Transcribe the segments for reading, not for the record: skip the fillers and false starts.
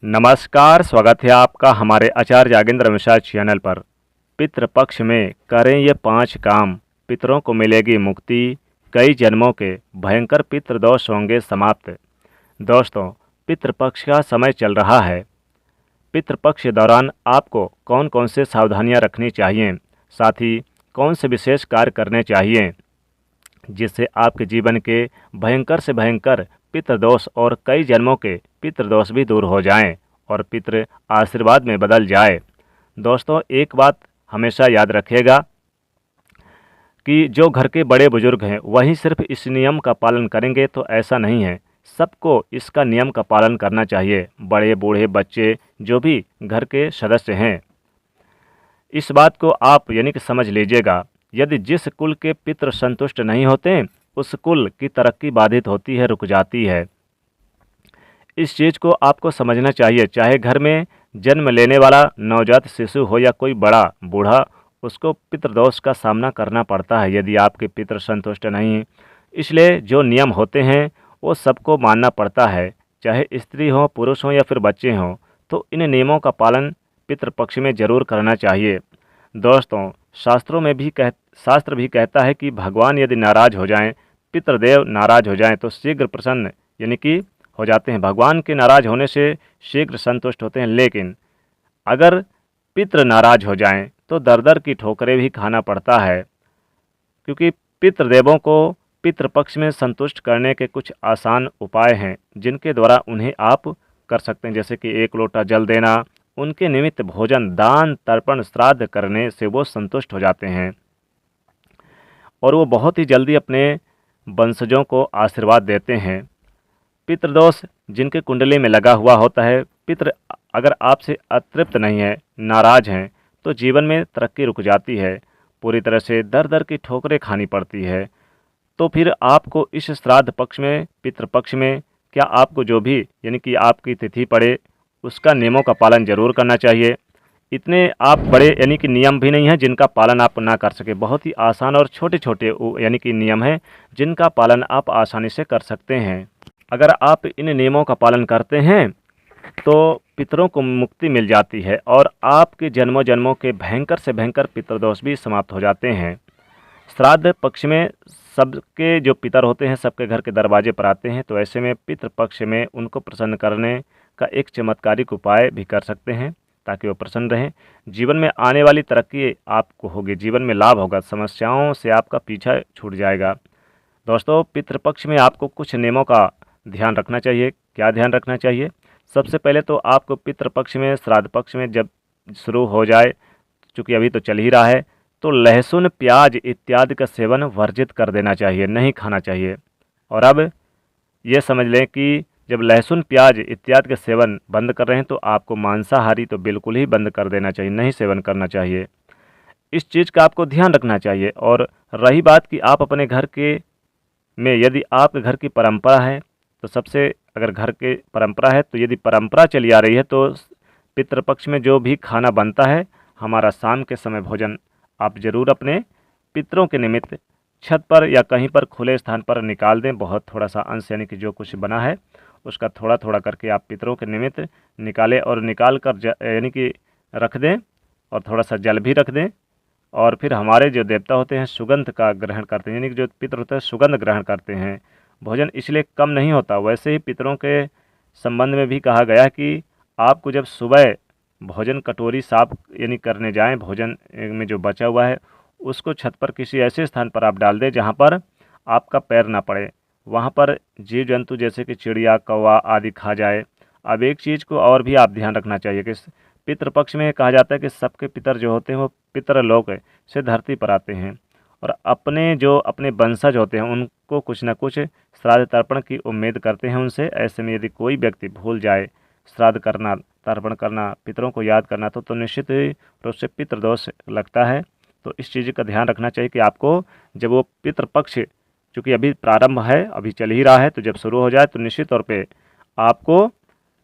नमस्कार, स्वागत है आपका हमारे आचार्य यागेंद्र मिश्रा चैनल पर। पितृपक्ष में करें ये 5 काम, पितरों को मिलेगी मुक्ति, कई जन्मों के भयंकर पितृदोष होंगे समाप्त। दोस्तों, पितृपक्ष का समय चल रहा है। पितृपक्ष के दौरान आपको कौन कौन से सावधानियां रखनी चाहिए, साथ ही कौन से विशेष कार्य करने चाहिए जिससे आपके जीवन के भयंकर से भयंकर पितृदोष और कई जन्मों के पितृदोष भी दूर हो जाएं और पितृ आशीर्वाद में बदल जाए। दोस्तों, एक बात हमेशा याद रखिएगा कि जो घर के बड़े बुजुर्ग हैं वही सिर्फ इस नियम का पालन करेंगे, तो ऐसा नहीं है। सबको इसका नियम का पालन करना चाहिए, बड़े बूढ़े बच्चे जो भी घर के सदस्य हैं। इस बात को आप यानी कि समझ लीजिएगा, यदि जिस कुल के पितृ संतुष्ट नहीं होते उस कुल की तरक्की बाधित होती है, रुक जाती है। इस चीज़ को आपको समझना चाहिए। चाहे घर में जन्म लेने वाला नवजात शिशु हो या कोई बड़ा बूढ़ा, उसको पितृदोष का सामना करना पड़ता है यदि आपके पितृ संतुष्ट नहीं हैं। इसलिए जो नियम होते हैं वो सबको मानना पड़ता है, चाहे स्त्री हो, पुरुष हो या फिर बच्चे हों। तो इन नियमों का पालन पितृपक्ष में जरूर करना चाहिए। दोस्तों, शास्त्र भी कहता है कि भगवान यदि नाराज हो जाएं, पितृदेव नाराज हो जाएं तो शीघ्र प्रसन्न यानी कि हो जाते हैं। भगवान के नाराज होने से शीघ्र संतुष्ट होते हैं, लेकिन अगर पितृ नाराज हो जाएं तो दर दर की ठोकरें भी खाना पड़ता है, क्योंकि पितृदेवों को पितृपक्ष में संतुष्ट करने के कुछ आसान उपाय हैं जिनके द्वारा उन्हें आप कर सकते हैं। जैसे कि 1 लोटा जल देना, उनके निमित्त भोजन, दान, तर्पण, श्राद्ध करने से वो संतुष्ट हो जाते हैं और वो बहुत ही जल्दी अपने वंशजों को आशीर्वाद देते हैं। पितृदोष जिनके कुंडली में लगा हुआ होता है, पितृ अगर आपसे अतृप्त नहीं है, नाराज हैं, तो जीवन में तरक्की रुक जाती है, पूरी तरह से दर दर की ठोकरें खानी पड़ती है। तो फिर आपको इस श्राद्ध पक्ष में, पितृपक्ष में, क्या आपको जो भी यानी कि आपकी तिथि पड़े उसका नियमों का पालन जरूर करना चाहिए। इतने आप बड़े यानी कि नियम भी नहीं हैं जिनका पालन आप ना कर सके। बहुत ही आसान और छोटे छोटे यानी कि नियम हैं जिनका पालन आप आसानी से कर सकते हैं। अगर आप इन नियमों का पालन करते हैं तो पितरों को मुक्ति मिल जाती है और आपके जन्मों जन्मों के भयंकर से भयंकर पितृदोष भी समाप्त हो जाते हैं। श्राद्ध पक्ष में सबके जो पितर होते हैं सबके घर के दरवाजे पर आते हैं, तो ऐसे में पितृपक्ष में उनको प्रसन्न करने का एक चमत्कारिक उपाय भी कर सकते हैं ताकि वो प्रसन्न रहें। जीवन में आने वाली तरक्की आपको होगी, जीवन में लाभ होगा, समस्याओं से आपका पीछा छूट जाएगा। दोस्तों, पितृपक्ष में आपको कुछ नियमों का ध्यान रखना चाहिए। क्या ध्यान रखना चाहिए? सबसे पहले तो आपको पितृपक्ष में, श्राद्ध पक्ष में जब शुरू हो जाए, चूँकि अभी तो चल ही रहा है, तो लहसुन, प्याज इत्यादि का सेवन वर्जित कर देना चाहिए, नहीं खाना चाहिए। और अब ये समझ लें कि जब लहसुन, प्याज इत्यादि का सेवन बंद कर रहे हैं तो आपको मांसाहारी तो बिल्कुल ही बंद कर देना चाहिए, नहीं सेवन करना चाहिए। इस चीज़ का आपको ध्यान रखना चाहिए। और रही बात कि आप अपने घर के में, यदि आपके घर की परंपरा है तो सबसे, अगर घर के परंपरा है तो यदि परंपरा चली आ रही है तो पितृपक्ष में जो भी खाना बनता है, हमारा शाम के समय भोजन, आप ज़रूर अपने पितरों के निमित्त छत पर या कहीं पर खुले स्थान पर निकाल दें। बहुत थोड़ा सा अंश यानी कि जो कुछ बना है उसका थोड़ा थोड़ा करके आप पितरों के निमित्त निकालें और निकाल कर यानी कि रख दें और थोड़ा सा जल भी रख दें। और फिर हमारे जो देवता होते हैं सुगंध का ग्रहण करते हैं, यानी कि जो पितर होते हैं सुगंध ग्रहण करते हैं। भोजन इसलिए कम नहीं होता। वैसे ही पितरों के संबंध में भी कहा गया कि आपको जब सुबह भोजन कटोरी साफ यानी करने जाएं, भोजन में जो बचा हुआ है उसको छत पर किसी ऐसे स्थान पर आप डाल दें जहां पर आपका पैर ना पड़े। वहां पर जीव जंतु जैसे कि चिड़िया, कौवा आदि खा जाए। अब एक चीज़ को और भी आप ध्यान रखना चाहिए कि पितृपक्ष में कहा जाता है कि सबके पितर जो होते हैं वो पितरलोक से धरती पर आते हैं और अपने वंशज होते हैं उनको कुछ न कुछ श्राद्ध तर्पण की उम्मीद करते हैं उनसे। ऐसे में यदि कोई व्यक्ति भूल जाए श्राद्ध करना, तर्पण करना, पितरों को याद करना तो निश्चित रूप से पितृदोष लगता है। तो इस चीज़ का ध्यान रखना चाहिए कि आपको जब वो पितृपक्ष, चूँकि अभी प्रारंभ है, अभी चल ही रहा है, तो जब शुरू हो जाए तो निश्चित तौर पे आपको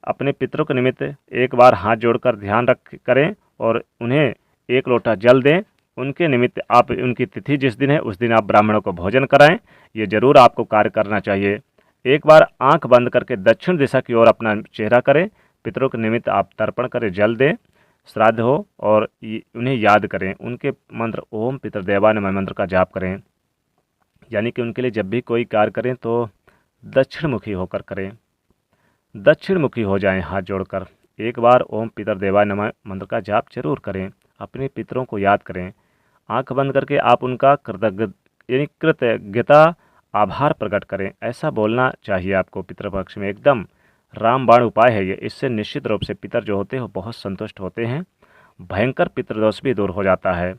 अपने पितरों के निमित्त एक बार हाथ जोड़कर ध्यान रख करें और उन्हें 1 लोटा जल दें। उनके निमित्त आप, उनकी तिथि जिस दिन है उस दिन आप ब्राह्मणों को भोजन कराएं। ये जरूर आपको कार्य करना चाहिए। एक बार आंख बंद करके दक्षिण दिशा की ओर अपना चेहरा करें, पितरों के निमित्त आप तर्पण करें, जल दें, श्राद्ध हो और उन्हें याद करें। उनके मंत्र ओम पितृदेवाय नमः मंत्र का जाप करें, यानी कि उनके लिए जब भी कोई कार्य करें तो दक्षिण मुखी होकर करें, दक्षिण मुखी हो जाएं हाथ जोड़कर। एक बार ओम पितृदेवाय नमः मंत्र का जाप जरूर करें, अपने पितरों को याद करें। आंख बंद करके आप उनका कृतज्ञता आभार प्रकट करें, ऐसा बोलना चाहिए आपको पितृपक्ष में। एकदम रामबाण उपाय है ये। इससे निश्चित रूप से पितर जो होते हैं वो बहुत संतुष्ट होते हैं, भयंकर पितृदोष भी दूर हो जाता है।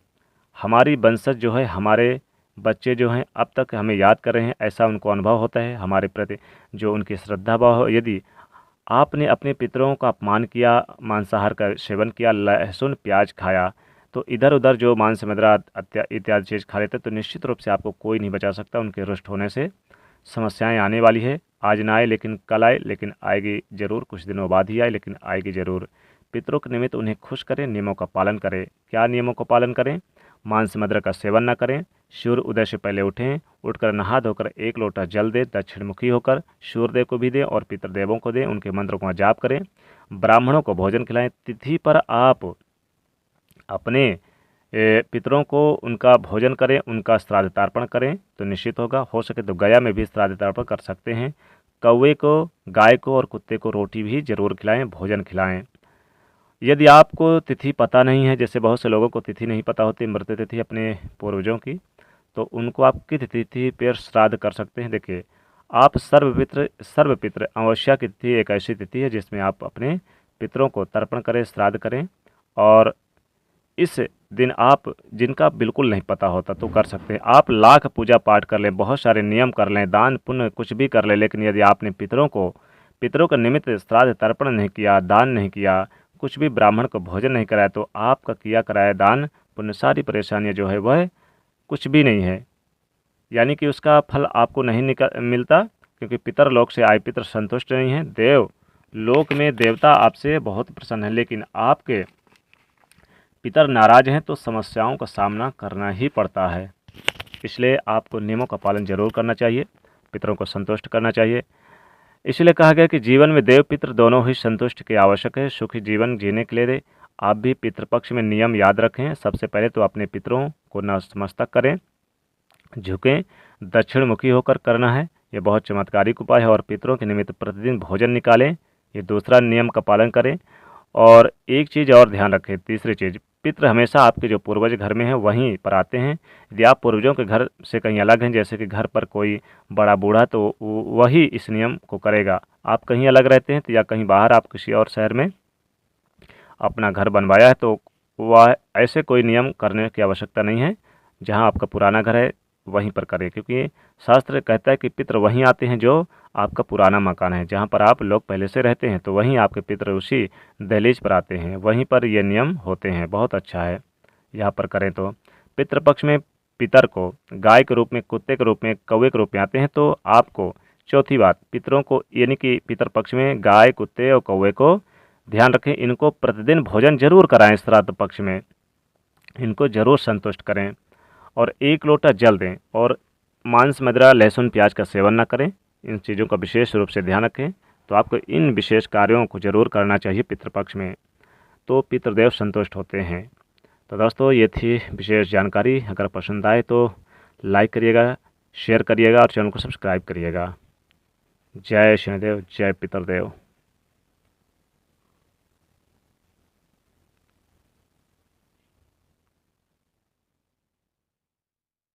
हमारी वंशज जो है, हमारे बच्चे जो हैं अब तक हमें याद कर रहे हैं, ऐसा उनको अनुभव होता है हमारे प्रति जो उनकी श्रद्धा भाव हो। यदि आपने अपने पितरों का अपमान किया, मांसाहार का सेवन किया, लहसुन प्याज खाया, तो इधर उधर जो मांस मदिरा इत्यादि चीज़ खा लेते, तो निश्चित रूप से आपको कोई नहीं बचा सकता उनके रुष्ट होने से। समस्याएं आने वाली है, आज ना आए लेकिन कल आए, लेकिन आएगी ज़रूर, कुछ दिनों बाद ही आए लेकिन आएगी ज़रूर। पितरों के निमित्त उन्हें खुश करें, नियमों का पालन करें। क्या नियमों का पालन करें? मांस मदिरा का सेवन न करें, सूर्य उदय से पहले उठें, उठकर नहा धोकर 1 लोटा जल दें, दक्षिणमुखी होकर सूर्यदेव को भी दें और पितृदेवों को दें, उनके मंत्रों का जाप करें। ब्राह्मणों को भोजन खिलाएं। तिथि पर आप अपने पितरों को उनका भोजन करें, उनका श्राद्ध तर्पण करें तो निश्चित होगा। हो सके तो गया में भी श्राद्ध तर्पण कर सकते हैं। कौवे को, गाय को और कुत्ते को रोटी भी जरूर खिलाएं, भोजन खिलाएं। यदि आपको तिथि पता नहीं है, जैसे बहुत से लोगों को तिथि नहीं पता होती मृत्यु तिथि अपने पूर्वजों की, तो उनको आप किस तिथि पर श्राद्ध कर सकते हैं। देखिए, आप सर्वपितृ अमावस्या की तिथि एक ऐसी तिथि है जिसमें आप अपने पितरों को तर्पण करें, श्राद्ध करें। और इस दिन आप, जिनका बिल्कुल नहीं पता होता तो कर सकते हैं। आप लाख पूजा पाठ कर लें, बहुत सारे नियम कर लें, दान पुण्य कुछ भी कर लें, लेकिन यदि आपने पितरों के निमित्त श्राद्ध तर्पण नहीं किया, दान नहीं किया, कुछ भी ब्राह्मण को भोजन नहीं कराया, तो आपका किया कराया दान पुण्य सारी परेशानियाँ जो है वह कुछ भी नहीं है, यानी कि उसका फल आपको नहीं मिलता, क्योंकि पितर लोक से आए पितर संतुष्ट नहीं हैं। देव लोक में देवता आपसे बहुत प्रसन्न है, लेकिन आपके पितर नाराज हैं तो समस्याओं का सामना करना ही पड़ता है। इसलिए आपको नियमों का पालन जरूर करना चाहिए, पितरों को संतुष्ट करना चाहिए। इसलिए कहा गया कि जीवन में देव पितर दोनों ही संतुष्ट के आवश्यक है। सुखी जीवन जीने के लिए आप भी पितृपक्ष में नियम याद रखें। सबसे पहले तो अपने पितरों को नतमस्तक करें, झुकें, दक्षिणमुखी होकर करना है। ये बहुत चमत्कारिक उपाय है। और पितरों के निमित्त प्रतिदिन भोजन निकालें, ये दूसरा नियम का पालन करें। और एक चीज़ और ध्यान रखें, तीसरी चीज़, पितृ हमेशा आपके जो पूर्वज घर में हैं वहीं पर आते हैं। यदि आप पूर्वजों के घर से कहीं अलग हैं, जैसे कि घर पर कोई बड़ा बूढ़ा, तो वही इस नियम को करेगा। आप कहीं अलग रहते हैं तो या कहीं बाहर आप किसी और शहर में अपना घर बनवाया है, तो वह ऐसे कोई नियम करने की आवश्यकता नहीं है। जहाँ आपका पुराना घर है वहीं पर करें, क्योंकि शास्त्र कहता है कि पितृ वहीं आते हैं जो आपका पुराना मकान है, जहाँ पर आप लोग पहले से रहते हैं, तो वहीं आपके पितृ उसी दहलीज पर आते हैं, वहीं पर ये नियम होते हैं। बहुत अच्छा है, यहाँ पर करें तो। पितृपक्ष में पितर को गाय के रूप में, कुत्ते के रूप में, कौवे के रूप में आते हैं, तो आपको चौथी बात, पितरों को यानी कि पितृपक्ष में गाय, कुत्ते और कौवे को ध्यान रखें, इनको प्रतिदिन भोजन जरूर कराएं। श्राद्ध पक्ष में इनको जरूर संतुष्ट करें और 1 लोटा जल दें। और मांस मदिरा लहसुन प्याज का सेवन न करें। इन चीज़ों का विशेष रूप से ध्यान रखें। तो आपको इन विशेष कार्यों को जरूर करना चाहिए पितृपक्ष में, तो पितृदेव संतुष्ट होते हैं। तो दोस्तों, ये थी विशेष जानकारी। अगर पसंद आए तो लाइक करिएगा, शेयर करिएगा और चैनल को सब्सक्राइब करिएगा। जय शनिदेव, जय पितृदेव।